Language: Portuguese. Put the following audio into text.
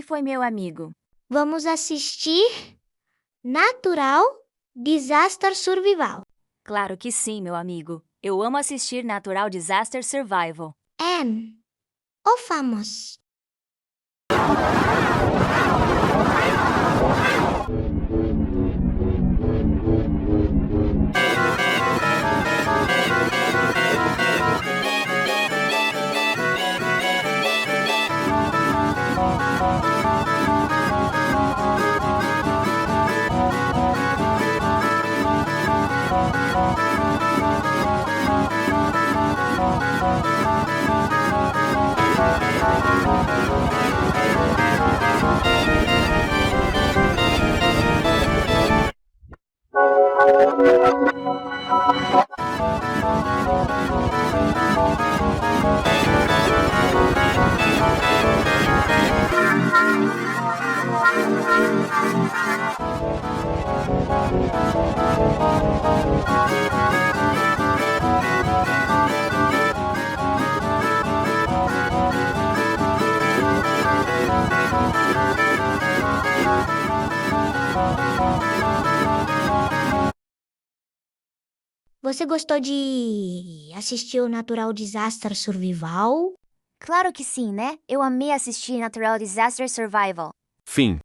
foi, meu amigo? Vamos assistir Natural Disaster Survival. Claro que sim, meu amigo. Eu amo assistir Natural Disaster Survival. And o vamos. Você gostou de assistir o Natural Disaster Survival? Claro que sim, né? Eu amei assistir Natural Disaster Survival. Fim.